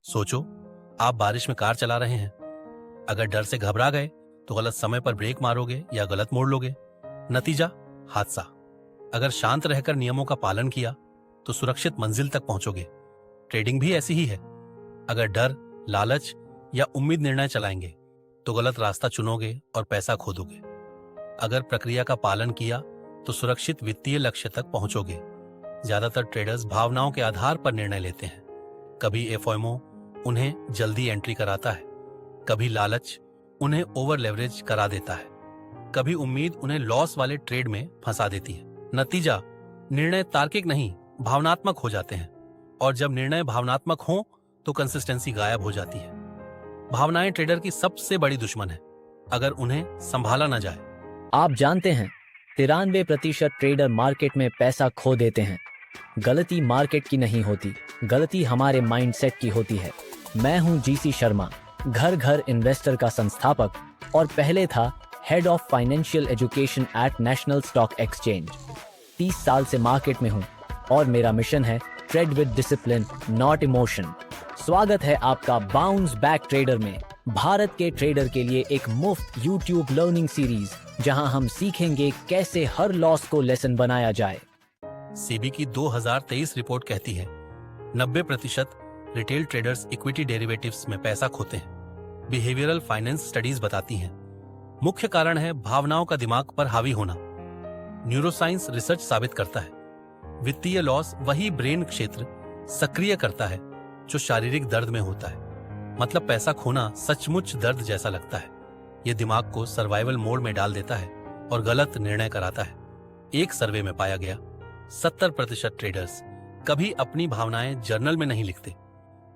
सोचो, आप बारिश में कार चला रहे हैं। अगर डर से घबरा गए तो गलत समय पर ब्रेक मारोगे या गलत मोड़ लोगे। नतीजा हादसा। अगर शांत रहकर नियमों का पालन किया तो सुरक्षित मंजिल तक पहुंचोगे। ट्रेडिंग भी ऐसी ही है। अगर डर, लालच या उम्मीद निर्णय चलाएंगे तो गलत रास्ता चुनोगे और पैसा खो दोगे। अगर प्रक्रिया का पालन किया तो सुरक्षित वित्तीय लक्ष्य तक पहुंचोगे। ज्यादातर ट्रेडर्स भावनाओं के आधार पर निर्णय लेते हैं। कभी एफओएमओ उन्हें जल्दी एंट्री कराता है, कभी लालच उन्हें ओवर लेवरेज करा देता है, कभी उम्मीद उन्हें लॉस वाले ट्रेड में फंसा देती है। नतीजा, निर्णय तार्किक नहीं, भावनात्मक हो जाते हैं। और जब निर्णय भावनात्मक हो तो कंसिस्टेंसी गायब हो जाती है। भावनाएं ट्रेडर की सबसे बड़ी दुश्मन है अगर उन्हें संभाला न जाए। आप जानते हैं 93% ट्रेडर मार्केट में पैसा खो देते हैं। गलती मार्केट की नहीं होती, गलती हमारे माइंडसेट की होती है। मैं हूं जीसी शर्मा, घर घर इन्वेस्टर का संस्थापक और पहले था head of financial education at national stock exchange. 30 साल से मार्केट में हूं और मेरा मिशन है trade with discipline, not emotion. स्वागत है आपका बाउंस बैक ट्रेडर में, भारत के ट्रेडर के लिए एक मुफ्त यूट्यूब लर्निंग सीरीज जहां हम सीखेंगे कैसे हर लॉस को लेसन बनाया जाए। सेबी की 2023 रिपोर्ट कहती है 90% रिटेल ट्रेडर्स इक्विटी डेरिवेटिव्स में पैसा खोते हैं। बिहेवियरल फाइनेंस स्टडीज बताती हैं मुख्य कारण है भावनाओं का दिमाग पर हावी होना। न्यूरोसाइंस रिसर्च साबित करता है वित्तीय लॉस वही ब्रेन क्षेत्र सक्रिय करता है जो शारीरिक दर्द में होता है। मतलब पैसा खोना सचमुच दर्द जैसा लगता है। यह दिमाग को सर्वाइवल मोड में डाल देता है और गलत निर्णय कराता है। एक सर्वे में पाया गया 70% ट्रेडर्स कभी अपनी भावनाएं जर्नल में नहीं लिखते,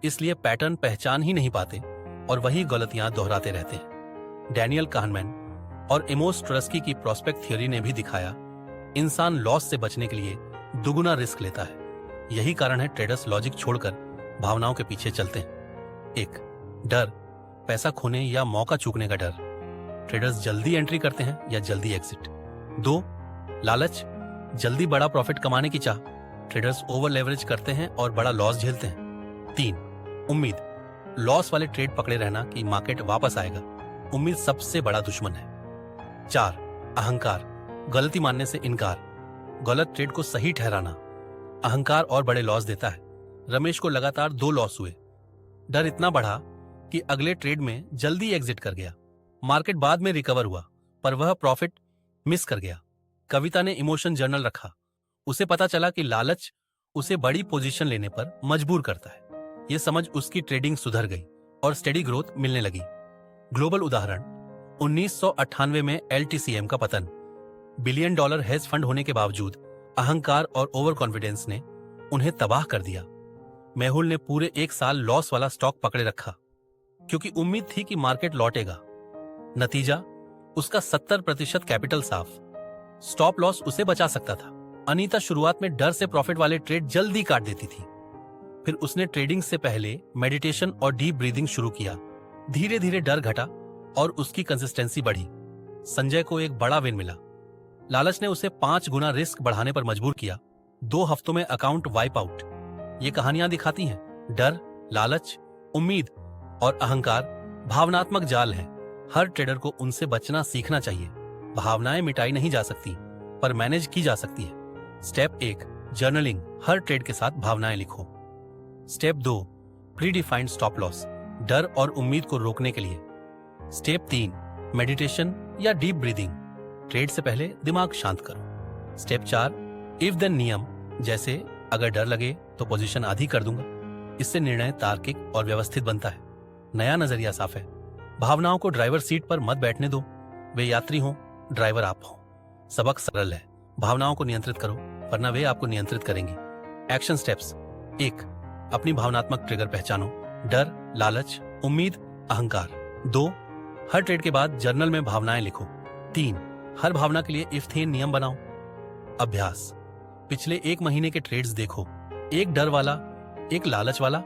इसलिए पैटर्न पहचान ही नहीं पाते और वही गलतियां दोहराते रहते हैं। डैनियल kahneman और एमोस ट्रस्की की प्रोस्पेक्ट थ्योरी ने भी दिखाया इंसान लॉस से बचने के लिए दुगुना रिस्क लेता है। यही कारण है ट्रेडर्स लॉजिक छोड़कर भावनाओं के पीछे चलते हैं। 1. डर, पैसा खोने या मौका चूकने का डर। ट्रेडर्स जल्दी एंट्री करते हैं या जल्दी एग्जिट। 2. लालच, जल्दी बड़ा प्रॉफिट कमाने की चाह। ट्रेडर्स ओवर लेवरेज करते हैं और बड़ा लॉस झेलते हैं। 3. उम्मीद, लॉस वाले ट्रेड पकड़े रहना कि मार्केट वापस आएगा। उम्मीद सबसे बड़ा दुश्मन है। 4. अहंकार, गलती मानने से इनकार। गलत ट्रेड को सही ठहराना। अहंकार और बड़े लॉस देता है। रमेश को लगातार 2 लॉस हुए। डर इतना बढ़ा कि अगले ट्रेड में जल्दी एग्जिट कर गया। मार्केट बाद में रिकवर हुआ पर वह प्रॉफिट मिस कर गया। कविता ने इमोशन जर्नल रखा। उसे पता चला कि लालच उसे बड़ी पोजीशन लेने पर मजबूर करता है। यह समझ उसकी ट्रेडिंग सुधर गई और स्टेडी ग्रोथ मिलने लगी। ग्लोबल उदाहरण 1998 में LTCM का पतन। $1 बिलियन हेज फंड होने के बावजूद अहंकार और ओवर कॉन्फिडेंस ने उन्हें तबाह कर दिया। मेहुल ने पूरे 1 साल लॉस वाला स्टॉक पकड़े रखा क्योंकि उम्मीद थी कि मार्केट लौटेगा। नतीजा, उसका 70% कैपिटल साफ। स्टॉप लॉस उसे बचा सकता था। अनीता शुरुआत में डर से प्रॉफिट वाले ट्रेड जल्दी काट देती थी। फिर उसने ट्रेडिंग से पहले मेडिटेशन और डीप ब्रीदिंग शुरू किया। धीरे धीरे डर घटा और उसकी कंसिस्टेंसी बढ़ी। संजय को एक बड़ा विन मिला। लालच ने उसे 5 गुना रिस्क बढ़ाने पर मजबूर किया। 2 हफ्तों में अकाउंट वाइप आउट। ये कहानियां दिखाती हैं डर, लालच, उम्मीद और अहंकार भावनात्मक जाल हैं। हर ट्रेडर को उनसे बचना सीखना चाहिए। भावनाएं मिटाई नहीं जा सकती पर मैनेज की जा सकती है। Step 1, journaling. हर ट्रेड के साथ भावनाएं लिखो। स्टेप 2, प्रीडिफाइंड स्टॉप लॉस, डर और उम्मीद को रोकने के लिए। स्टेप 3, मेडिटेशन या डीप ब्रीदिंग, ट्रेड से पहले दिमाग शांत करो। स्टेप 4, इफ देन नियम, जैसे अगर डर लगे तो पोजीशन आधी कर दूंगा। इससे निर्णय तार्किक और व्यवस्थित बनता है। नया नजरिया साफ है। भावनाओं को ड्राइवर सीट पर मत बैठने दो। वे यात्री हो, ड्राइवर आप हो। सबक सरल है, भावनाओं को नियंत्रित करो वरना वे आपको नियंत्रित करेंगी। Action steps. 1, अपनी भावनात्मक ट्रिगर पहचानो। डर, लालच, उम्मीद, अहंकार। 2, हर ट्रेड के बाद जर्नल में भावनाएं लिखो। 3, हर भावना के लिए इफ थेन नियम बनाओ। अभ्यास, पिछले 1 महीने के ट्रेड्स देखो। एक डर वाला, एक लालच वाला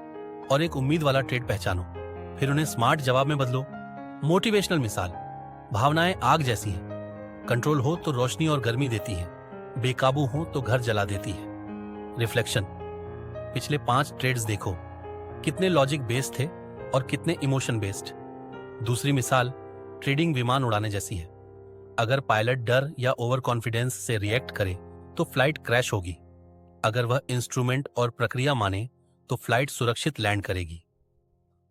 और एक उम्मीद वाला ट्रेड पहचानो, फिर उन्हें स्मार्ट जवाब में बदलो। मोटिवेशनल मिसाल, भावनाएं आग जैसी हैं। कंट्रोल हो तो रोशनी और गर्मी देती है, बेकाबू हो तो घर जला देती है। रिफ्लेक्शन, पिछले 5 ट्रेड्स देखो। कितने लॉजिक बेस्ड थे और कितने इमोशन बेस्ड। दूसरी मिसाल ट्रेडिंग विमान उड़ाने जैसी है। अगर पायलट डर या ओवर कॉन्फिडेंस से रिएक्ट करे तो फ्लाइट क्रैश होगी। अगर वह इंस्ट्रूमेंट और प्रक्रिया माने तो फ्लाइट सुरक्षित लैंड करेगी।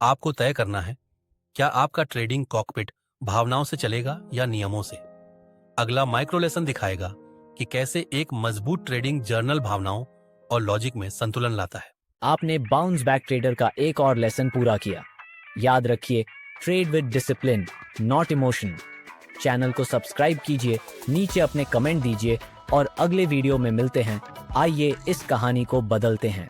आपको तय करना है, क्या आपका ट्रेडिंग कॉकपिट भावनाओं से चलेगा या नियमों से। अगला माइक्रो लेसन दिखाएगा कि कैसे एक मजबूत ट्रेडिंग जर्नल भावनाओं और लॉजिक में संतुलन लाता है। आपने बाउंस बैक ट्रेडर का एक और लेसन पूरा किया। याद रखिए, trade with discipline, not emotion. Channel को सब्सक्राइब कीजिए, नीचे अपने कमेंट दीजिए और अगले वीडियो में मिलते हैं। आइए इस कहानी को बदलते हैं।